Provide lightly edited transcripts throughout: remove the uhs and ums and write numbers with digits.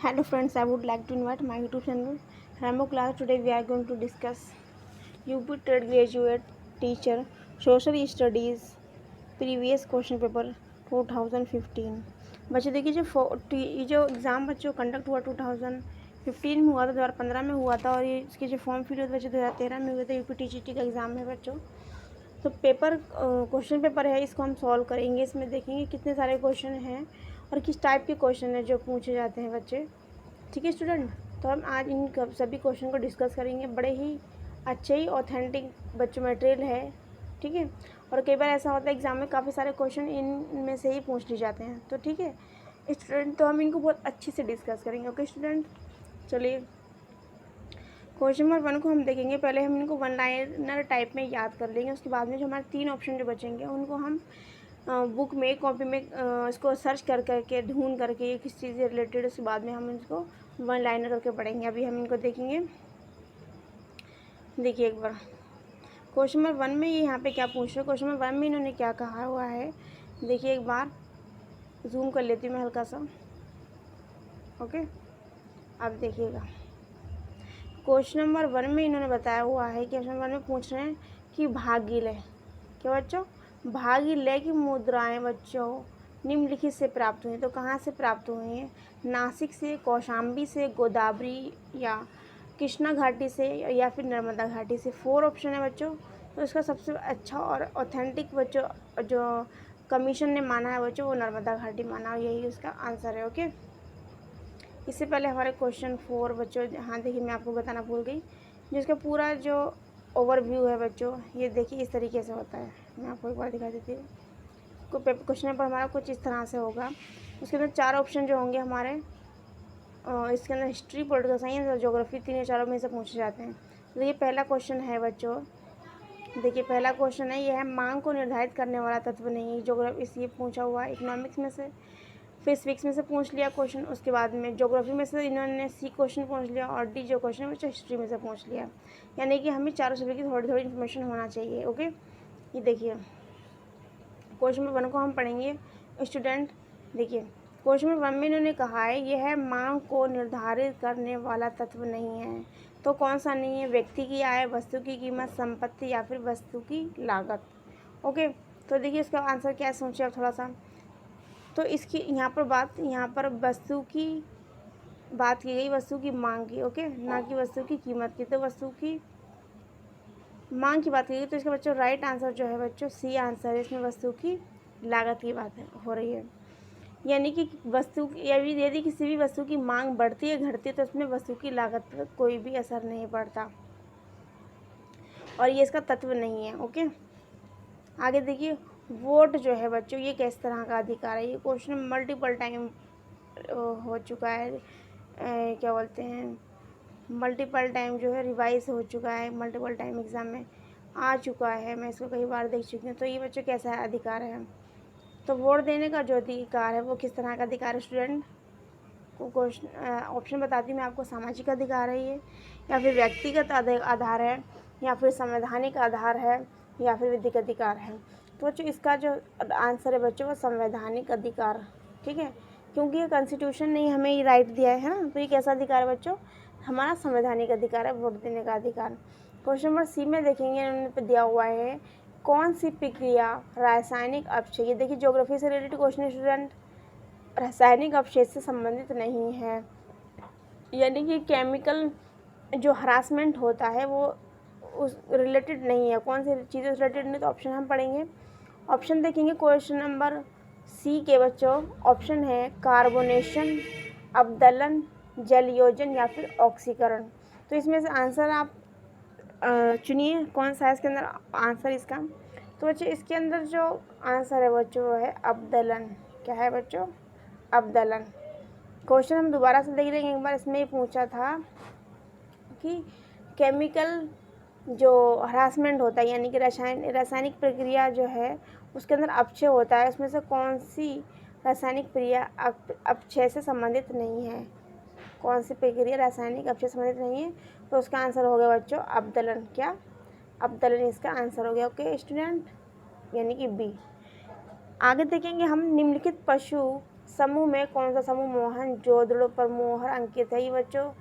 Hello friends, I would like to invite my YouTube channel Rambo class. Today we are going to discuss UP Trade Graduate Teacher Social Studies Previous Question Paper 2015। बच्चों देखिए ये जो exam बच्चों conduct हुआ 2015 में हुआ था, 2015 में हुआ था, और ये इसके जो फॉर्म फिल हुए थे बच्चों 2013 में हुए थे। यूपी टीजीटी का एग्ज़ाम है बच्चों। तो क्वेश्चन पेपर है, इसको हम सॉल्व करेंगे। इसमें देखेंगे कितने सारे क्वेश्चन हैं और किस टाइप के क्वेश्चन हैं जो पूछे जाते हैं बच्चे। ठीक है स्टूडेंट, तो हम आज इन सभी क्वेश्चन को डिस्कस करेंगे। बड़े ही अच्छे ही ऑथेंटिक बच्चों मटेरियल है, ठीक है। और कई बार ऐसा होता है एग्ज़ाम में काफ़ी सारे क्वेश्चन इनमें से ही पूछ लिए जाते हैं, तो ठीक है स्टूडेंट, तो हम इनको बहुत अच्छे से डिस्कस करेंगे। ओके स्टूडेंट, चलिए क्वेश्चन नंबर 1 को हम देखेंगे। पहले हम इनको वन लाइनर टाइप में याद कर लेंगे, उसके बाद में जो हमारे 3 ऑप्शन जो बचेंगे उनको हम बुक में कॉपी में इसको सर्च करके ढूंढ करके ये किस चीज़ से रिलेटेड, उसके बाद में हम इसको वन लाइनर करके पढ़ेंगे। अभी हम इनको देखेंगे। देखिए एक बार क्वेश्चन नंबर 1 में ये यहाँ पे क्या पूछ रहे हैं। क्वेश्चन नंबर 1 में इन्होंने क्या कहा हुआ है, देखिए एक बार जूम कर लेती हूँ मैं हल्का सा। ओके, अब देखिएगा क्वेश्चन नंबर 1 में इन्होंने बताया हुआ है कि क्वेश्चन नंबर 1 में पूछ रहे हैं कि भागीलय, क्या बच्चों, भागीलय की मुद्राएं बच्चों निम्नलिखित से प्राप्त हुई। तो कहाँ से प्राप्त हुई हैं? नासिक से, कौशाम्बी से, गोदावरी या कृष्णा घाटी से, या फिर नर्मदा घाटी से। 4 ऑप्शन है बच्चों। तो इसका सबसे अच्छा और ऑथेंटिक बच्चों जो कमीशन ने माना है बच्चों, वो नर्मदा घाटी माना, यही उसका आंसर है। ओके, इससे पहले हमारे क्वेश्चन 4 बच्चों, हाँ देखिए मैं आपको बताना भूल गई, जिसका पूरा जो ओवरव्यू है बच्चों, ये देखिए इस तरीके से होता है। मैं आपको एक बार दिखा देती हूँ। क्वेश्चन पेपर हमारा कुछ इस तरह से होगा। उसके अंदर 4 ऑप्शन जो होंगे हमारे, इसके अंदर हिस्ट्री, पॉलिटिकल साइंस और ज्योग्राफी, 3 या 4 में से पूछे जाते हैं। तो ये पहला क्वेश्चन है बच्चों। देखिए पहला क्वेश्चन है, यह है मांग को निर्धारित करने वाला तत्व नहीं। ज्योग्राफी इसलिए पूछा हुआ है इकोनॉमिक्स में से, फिर सिविक्स में से पूछ लिया क्वेश्चन, उसके बाद में ज्योग्राफी में से इन्होंने सी क्वेश्चन पूछ लिया, और डी जो क्वेश्चन है हिस्ट्री में से पूछ लिया। यानी कि हमें चारों सब्जेक्ट की थोड़ी थोड़ी इन्फॉर्मेशन होना चाहिए। ओके, ये देखिए क्वेश्चन नंबर 1 को हम पढ़ेंगे स्टूडेंट। देखिए क्वेश्चन नंबर 1 में इन्होंने कहा है यह मांग को निर्धारित करने वाला तत्व नहीं है। तो कौन सा नहीं है? व्यक्ति की आय, वस्तु की कीमत, संपत्ति या फिर वस्तु की लागत। ओके, तो देखिए इसका आंसर क्या है, सोचिए आप थोड़ा सा। तो इसकी यहाँ पर वस्तु की बात की गई, वस्तु की मांग की, ओके, ना कि वस्तु की कीमत की। तो वस्तु की मांग की बात की गई, तो इसका बच्चों राइट आंसर जो है बच्चों सी आंसर है। इसमें वस्तु की लागत की बात हो रही है। यानी कि यदि किसी भी वस्तु की मांग बढ़ती है घटती है, तो उसमें वस्तु की लागत पर कोई भी असर नहीं पड़ता, और ये इसका तत्व नहीं है। ओके, आगे देखिए वोट जो है बच्चों, ये किस तरह का अधिकार है। ये क्वेश्चन मल्टीपल टाइम हो चुका है, क्या बोलते हैं, मल्टीपल टाइम जो है रिवाइज हो चुका है, मल्टीपल टाइम एग्ज़ाम में आ चुका है, मैं इसको कई बार देख चुकी हूँ। तो ये बच्चों कैसा अधिकार है? तो वोट देने का जो अधिकार है वो किस तरह का अधिकार है स्टूडेंट? को क्वेश्चन ऑप्शन बताती हूँ मैं आपको। सामाजिक अधिकार है ये, या फिर व्यक्तिगत आधार है, या फिर संवैधानिक आधार है, या फिर विधिक अधिकार है। तो बच्चों इसका जो आंसर है बच्चों वो संवैधानिक अधिकार, ठीक है, क्योंकि ये कॉन्स्टिट्यूशन ने हमें ये राइट दिया है ना। तो ये कैसा अधिकार है बच्चों? हमारा संवैधानिक अधिकार है, वोट देने का अधिकार। क्वेश्चन नंबर सी में देखेंगे, इन्होंने दिया हुआ है कौन सी प्रक्रिया रासायनिक अपचय, ये देखिए ज्योग्राफी से रिलेटेड क्वेश्चन स्टूडेंट, रासायनिक अपचय से संबंधित नहीं है। यानी कि केमिकल जो हरासमेंट होता है वो उस रिलेटेड नहीं है। कौन सी चीज़ें रिलेटेड नहीं? तो ऑप्शन हम पढ़ेंगे। ऑप्शन देखेंगे क्वेश्चन नंबर सी के बच्चों। ऑप्शन है कार्बोनेशन, अवदलन, जलयोजन या फिर ऑक्सीकरण। तो इसमें से आंसर आप चुनिए कौन सा है इसके अंदर आंसर इसका। तो बच्चों इसके अंदर जो आंसर है बच्चों वो है अवदलन। क्या है बच्चों? अवदलन। क्वेश्चन हम दोबारा से देख लेंगे एक बार। इसमें ही पूछा था कि केमिकल जो हरासमेंट होता है, यानी कि रासायनिक प्रक्रिया जो है उसके अंदर अपचय होता है, उसमें से कौन सी रासायनिक प्रक्रिया अपचय से संबंधित नहीं है? कौन सी प्रक्रिया रासायनिक अपचय से संबंधित नहीं है? तो उसका आंसर हो गया बच्चों अवदलन। क्या? अवदलन इसका आंसर हो गया। ओके स्टूडेंट, यानी कि बी। आगे देखेंगे हम निम्नलिखित पशु समूह में कौन सा समूह मोहन जोदड़ो पर मोहर अंकित है? ये बच्चों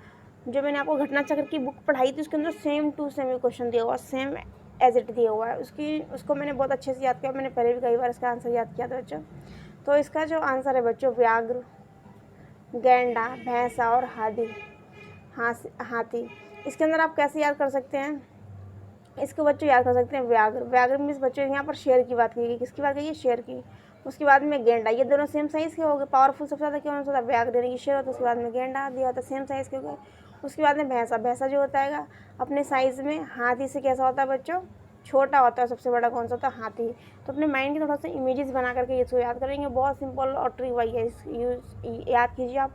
जो मैंने आपको घटना चक्र की बुक पढ़ाई थी उसके अंदर सेम टू सेम ये क्वेश्चन दिया हुआ, सेम एज इट दिया हुआ है। उसको मैंने बहुत अच्छे से याद किया, मैंने पहले भी कई बार इसका आंसर याद किया था बच्चों। तो इसका जो आंसर है बच्चों व्याघ्र, गैंडा, भैंसा और हाथी। इसके अंदर आप कैसे याद कर सकते हैं इसको बच्चों? याद कर सकते हैं व्याघ्र मीन्स बच्चों यहाँ पर शेर की बात की गई। किसकी बात की गई? शेर की। उसके बाद में गेंडा, ये दोनों सेम साइज़ के हो गए। पावरफुल सबसे ज़्यादा क्या होता है? व्याघ्र यानी कि शेर होता है। उसके बाद में गेंडा दिया होता है, सेम साइज़ के हो गए। उसके बाद में भैंसा जो होता है अपने साइज़ में हाथी से कैसा होता है बच्चों? छोटा होता है। सबसे बड़ा कौन सा होता है? हाथी। तो अपने माइंड के थोड़ा सा इमेजेस बना करके इसको याद करेंगे। बहुत सिंपल और ट्रिक वाई है, याद कीजिए आप,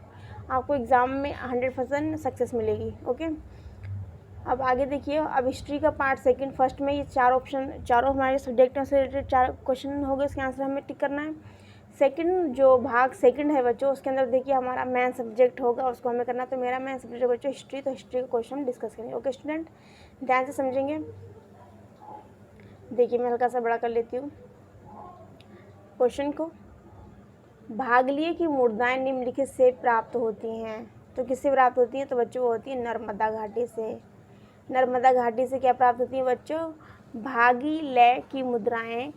आपको एग्ज़ाम में 100% सक्सेस मिलेगी। ओके, अब आगे देखिए। अब हिस्ट्री का पार्ट सेकंड, फर्स्ट में ये चारों हमारे सब्जेक्टों से रिलेटेड 4 क्वेश्चन हो गए, इसके आंसर हमें टिक करना है। सेकंड जो भाग सेकंड है बच्चों, उसके अंदर देखिए हमारा मेन सब्जेक्ट होगा, उसको हमें करना। तो मेरा मेन सब्जेक्ट बच्चों हिस्ट्री, तो हिस्ट्री का क्वेश्चन डिस्कस करेंगे। ओके स्टूडेंट, ध्यान से समझेंगे। देखिए मैं हल्का सा बड़ा कर लेती हूँ क्वेश्चन को। भागलिए की मुर्दाएं निम्नलिखित से प्राप्त होती हैं। तो किससे प्राप्त होती हैं? तो बच्चों वो होती है नर्मदा घाटी से। नर्मदा घाटी से क्या प्राप्त होती है बच्चों? भागी लय की मुद्राएं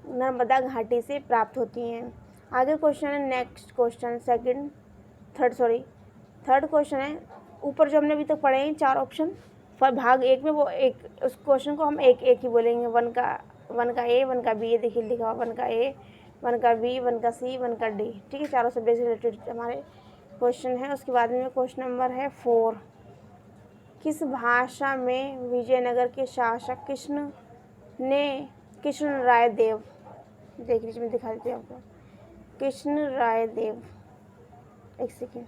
नर्मदा घाटी से प्राप्त होती हैं। आगे क्वेश्चन है, नेक्स्ट क्वेश्चन थर्ड क्वेश्चन है। ऊपर जो हमने अभी तक पढ़े हैं 4 ऑप्शन, भाग 1 में वो एक, उस क्वेश्चन को हम एक ही बोलेंगे। 1 का ए, 1 का बी, ये देखिए लिखा हुआ 1 का ए, 1 का बी, 1 का सी, 1 का डी। ठीक है, चारों सब्जेक्ट से रिलेटेड हमारे क्वेश्चन है। उसके बाद में क्वेश्चन नंबर है 4, किस भाषा में विजयनगर के शासक कृष्णराय देव, देख लीजिए मैं दिखा देती हूँ आपको, कृष्णराय देव, एक सेकेंड,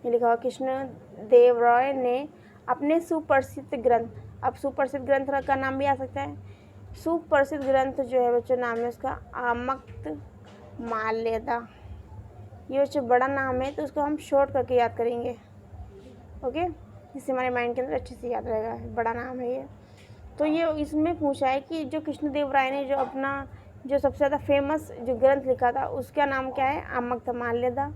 ये लिखा हुआ कृष्णदेव राय ने अपने सुप्रसिद्ध ग्रंथ, अब सुप्रसिद्ध ग्रंथ का नाम भी आ सकता है। सुप्रसिद्ध ग्रंथ जो है बच्चों नाम है उसका आमुक्तमाल्यदा। ये बच्चों बड़ा नाम है तो उसको हम शॉर्ट करके याद करेंगे। ओके, जिससे हमारे माइंड के अंदर अच्छे से याद रहेगा, बड़ा नाम है ये। तो ये इसमें पूछा है कि जो कृष्णदेव राय ने जो अपना जो सबसे ज़्यादा फेमस जो ग्रंथ लिखा था उसका नाम क्या है? आमुक्तमाल्यदा।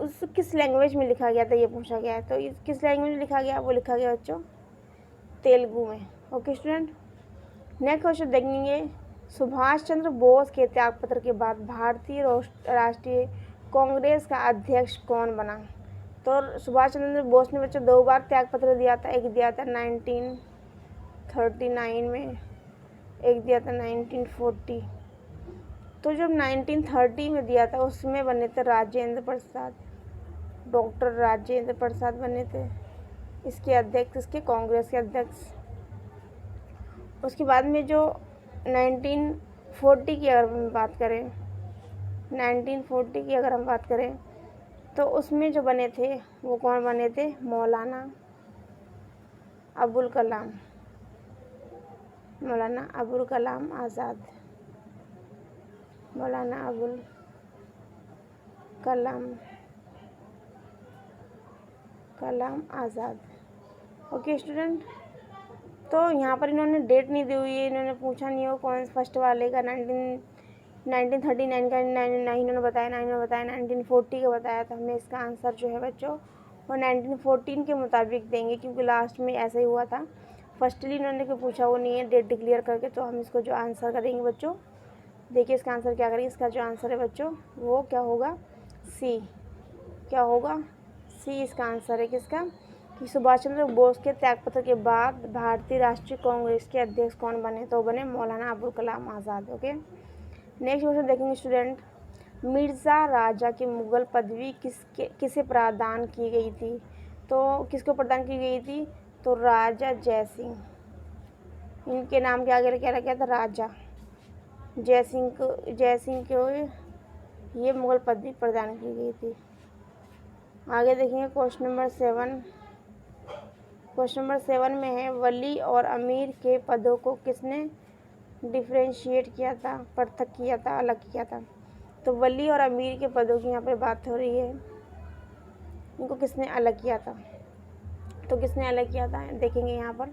उस किस लैंग्वेज में लिखा गया था ये पूछा गया है। तो इस किस लैंग्वेज में लिखा गया? वो लिखा गया बच्चों तेलुगु में। ओके स्टूडेंट, नेक्स्ट क्वेश्चन देखेंगे। सुभाष चंद्र बोस के त्यागपत्र के बाद भारतीय राष्ट्रीय कांग्रेस का अध्यक्ष कौन बना? तो सुभाष चंद्र बोस ने बच्चों 2 बार त्यागपत्र दिया था। एक दिया था 1939 में, एक दिया था 1940। तो जब 1930 में दिया था उसमें बने थे राजेंद्र प्रसाद, डॉक्टर राजेंद्र प्रसाद बने थे इसके अध्यक्ष, इसके कांग्रेस के अध्यक्ष। उसके बाद में जो 1940 की अगर हम बात करें, 1940 की अगर हम बात करें तो उसमें जो बने थे वो कौन बने थे? मौलाना अबुल कलाम आज़ाद, मौलाना अबुल कलाम आज़ाद। ओके स्टूडेंट, तो यहाँ पर इन्होंने डेट नहीं दी हुई है, इन्होंने पूछा नहीं हो कौन फर्स्ट वाले का 1939 का नहीं इन्होंने बताया, 1940 का बताया। तो हमें इसका आंसर जो है बच्चों वो 1914 के मुताबिक देंगे, क्योंकि लास्ट में ऐसा ही हुआ था। फर्स्टली इन्होंने कोई पूछा वो नहीं है डेट डिक्लेयर करके। तो हम इसको जो आंसर करेंगे बच्चों, देखिए इसका आंसर क्या करेंगे। इसका जो आंसर है बच्चों वो क्या होगा? सी। क्या होगा? सी इसका आंसर है। किसका? कि सुभाष चंद्र बोस के त्यागपत्र के बाद भारतीय राष्ट्रीय कांग्रेस के अध्यक्ष कौन बने? तो बने Maulana Abul Kalam Azad. Okay, next question देखेंगे स्टूडेंट। मिर्ज़ा राजा की मुगल पदवी किसे प्रदान की गई थी? तो किसको प्रदान की गई थी? तो राजा जयसिंह, इनके नाम के आगे क्या रखा था? राजा जयसिंह को ये मुगल पदवी प्रदान की गई थी। आगे देखेंगे क्वेश्चन नंबर 7। क्वेश्चन नंबर 7 में है वली और अमीर के पदों को किसने डिफ्रेंशिएट किया था, पृथक किया था, अलग किया था? तो वली और अमीर के पदों की यहाँ पर बात हो रही है, इनको किसने अलग किया था? तो किसने अलग किया था देखेंगे यहाँ पर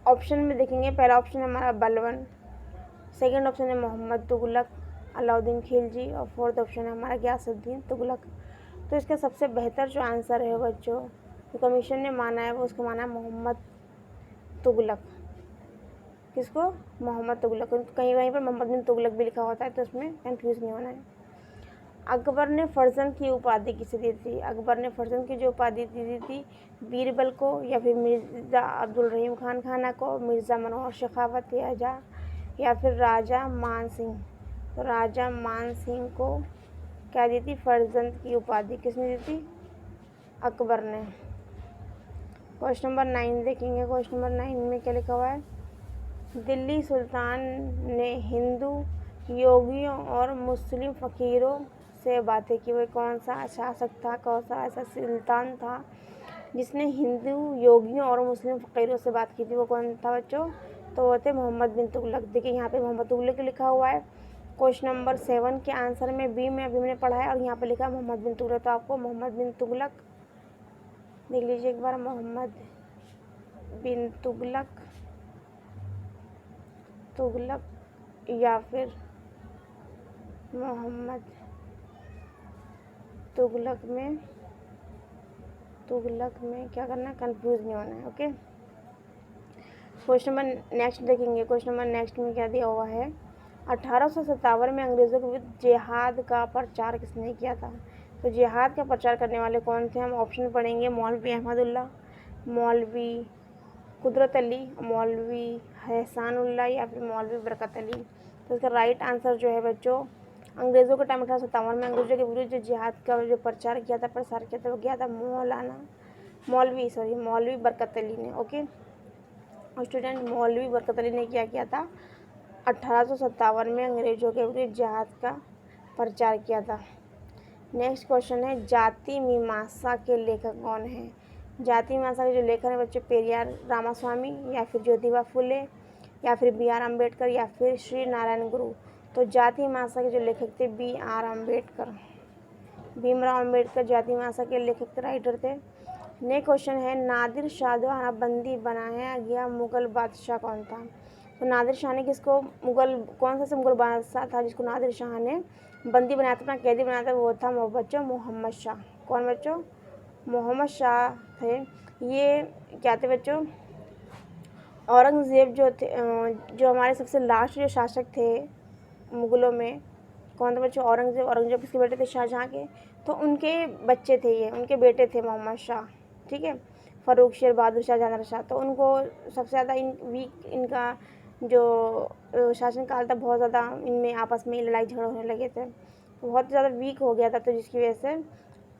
ऑप्शन में। देखेंगे पहला ऑप्शन है हमारा बलबन, सेकंड ऑप्शन है मोहम्मद तुगलक, अलाउद्दीन खिलजी, और फोर्थ ऑप्शन है हमारा गयासुद्दीन तुगलक। तो इसका सबसे बेहतर जो आंसर है बच्चों, जो कमीशन ने माना है वो उसको माना है मोहम्मद तुगलक। किसको? मोहम्मद तुगलक। कहीं कहीं पर मोहम्मद बिन तुगलक भी लिखा होता है, तो उसमें कंफ्यूज नहीं होना है। अकबर ने फर्जंद की उपाधि किसे दी थी? अकबर ने फर्जंद की जो उपाधि दी थी, बीरबल को, या फिर मिर्ज़ा अब्दुल रहीम खान खाना को, मिर्ज़ा मनोहर शेखावत, या फिर राजा मान सिंह। तो राजा मान सिंह को क्या दी थी? फर्जंद की उपाधि किसने दी थी? अकबर ने। क्वेश्चन नंबर 9 देखेंगे। क्वेश्चन नंबर 9 में क्या लिखा हुआ है? दिल्ली सुल्तान ने हिंदू योगियों और मुस्लिम फ़कीरों से बातें की। वह कौन सा शासक था, कौन सा ऐसा सुल्तान था जिसने हिंदू योगियों और मुस्लिम फ़कीरों से बात की थी? वो कौन था बच्चों? तो वो थे मोहम्मद बिन तुगलक। देखिए यहाँ पे मोहम्मद तुगलक लिखा हुआ है। क्वेश्चन नंबर 7 के आंसर में बी में अभी मैंने पढ़ा है, और यहाँ पे लिखा है मोहम्मद बिन तुगलक। तो आपको मोहम्मद बिन तुगलक देख लीजिए एक बार, मोहम्मद बिन तुगलक या फिर मोहम्मद तुगलक में क्या करना है? कंफ्यूज नहीं होना है। ओके, क्वेश्चन नंबर नेक्स्ट देखेंगे। क्वेश्चन नंबर नेक्स्ट में क्या दिया हुआ है? 1857 में अंग्रेज़ों के विरुद्ध जिहाद का प्रचार किसने किया था? तो जिहाद का प्रचार करने वाले कौन थे? हम ऑप्शन पढ़ेंगे। मौलवी अहमदुल्ला, मौलवी कुदरत अली, मौलवी एहसानुल्लाह, या फिर मौलवी बरकत अली। तो इसका राइट आंसर जो है बच्चों, अंग्रेज़ों के टाइम 1857 में अंग्रेज़ों के विरुद्ध जो जिहाद का जो प्रसार किया था वो किया था मौलवी बरकत अली ने। ओके स्टूडेंट, मौलवी बरकत अली ने क्या था? 1857 में अंग्रेज़ों के विरुद्ध जिहाद का प्रचार किया था। नेक्स्ट क्वेश्चन है, जाति मीमांसा के लेखक कौन हैं? जाति मीमांसा के जो लेखक हैं बच्चों, पेरियार रामास्वामी, या फिर ज्योतिबा फुले, या फिर बी आर अम्बेडकर, या फिर श्री नारायण गुरु। तो जाति मीमांसा के जो लेखक थे बी आर अम्बेडकर, भीमराव अम्बेडकर जाति मीमांसा के लेखक राइटर थे। नेक्स्ट क्वेश्चन है, नादिर शाह द्वारा बंदी बनाया गया मुगल बादशाह कौन था? तो नादिर शाह ने किसको कौन सा मुगल बादशाह था जिसको नादिर शाह ने बंदी बनाया था, अपना कैदी बनाया था? वो था बच्चों मोहम्मद शाह। कौन बच्चों? मोहम्मद शाह थे। ये क्या थे बच्चों? औरंगज़ेब जो हमारे सबसे लास्ट जो शासक थे मुग़लों में, कौन थे बच्चों? औरंगज़ेब किसके बेटे थे? शाहजहाँ के। तो उनके बच्चे थे ये, उनके बेटे थे मोहम्मद शाह। ठीक है, फ़ारूक शेर बहादुर शाह, जहांगीर शाह। तो उनको सबसे ज़्यादा इनका जो शासन काल था, बहुत ज़्यादा इनमें आपस में लड़ाई झगड़े होने लगे थे, तो बहुत ज़्यादा वीक हो गया था, तो जिसकी वजह से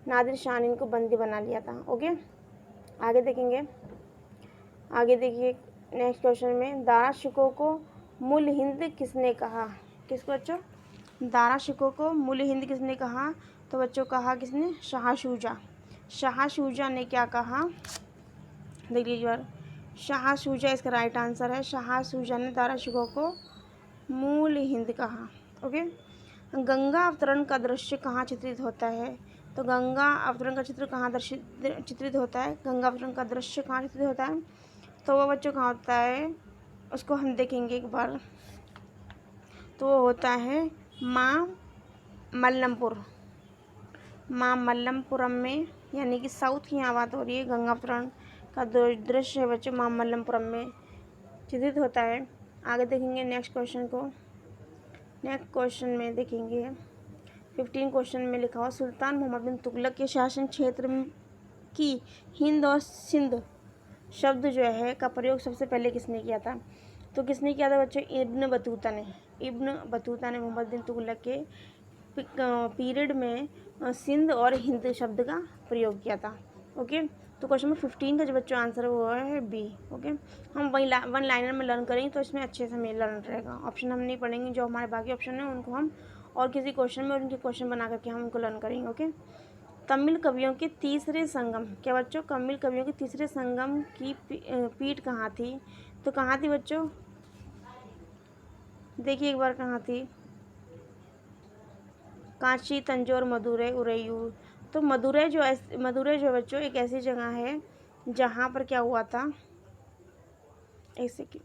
नादिर शाह ने इनको बंदी बना लिया था। ओके, आगे देखेंगे। आगे देखिए नेक्स्ट क्वेश्चन में, दारा शिकोह को मुल हिंद किसने कहा? किसको बच्चों? दारा शिकोह को मुल हिंद किसने कहा? तो बच्चों कहा किसने? शाह शुजा। शाह शुजा ने क्या कहा? देख लीजिए, शाह शुजा इसका राइट आंसर है। शाह शुजा ने दारा शिकोह को मूल हिंद कहा। ओके, गंगा अवतरण का दृश्य कहाँ चित्रित होता है? तो गंगा अवतरण का चित्र कहाँ चित्रित होता है? गंगा अवतरण का दृश्य कहाँ चित्रित होता है? तो वो बच्चों कहाँ होता है, उसको हम देखेंगे एक बार। तो वो होता है माँ मल्लमपुरम में, यानी कि साउथ की यहाँ बात हो रही है। गंगा अवतरण का दृश्य है बच्चों माँ मल्लमपुरम में चित्रित होता है। आगे देखेंगे नेक्स्ट क्वेश्चन को। नेक्स्ट क्वेश्चन में देखेंगे 15 क्वेश्चन में लिखा हुआ, सुल्तान मोहम्मद बिन तुगलक के शासन क्षेत्र की हिंद और सिंध शब्द जो है का प्रयोग सबसे पहले किसने किया था? तो किसने किया था बच्चों? इब्न बतूता ने मोहम्मद बिन तुगलक के पीरियड में सिंध और हिंद शब्द का प्रयोग किया था। ओके, तो क्वेश्चन नंबर 15 का जो बच्चों आंसर वो है बी। ओके, हम वन लाइनर में लर्न करेंगे तो इसमें अच्छे से हमें लर्न रहेगा। ऑप्शन हम नहीं पढ़ेंगे, जो हमारे बाकी ऑप्शन है उनको हम और किसी क्वेश्चन में और उनके क्वेश्चन बना करके हम उनको लर्न करेंगे। ओके, तमिल कवियों के तीसरे संगम, क्या बच्चों? तमिल कवियों के तीसरे संगम की पीठ कहाँ थी? तो कहाँ थी बच्चों? देखिए एक बार कहाँ थी, कांची, तंजौर, मदुरै, उरैयूर। तो मदुरै जो बच्चों एक ऐसी जगह है जहाँ पर क्या हुआ था, एक सेकेंड,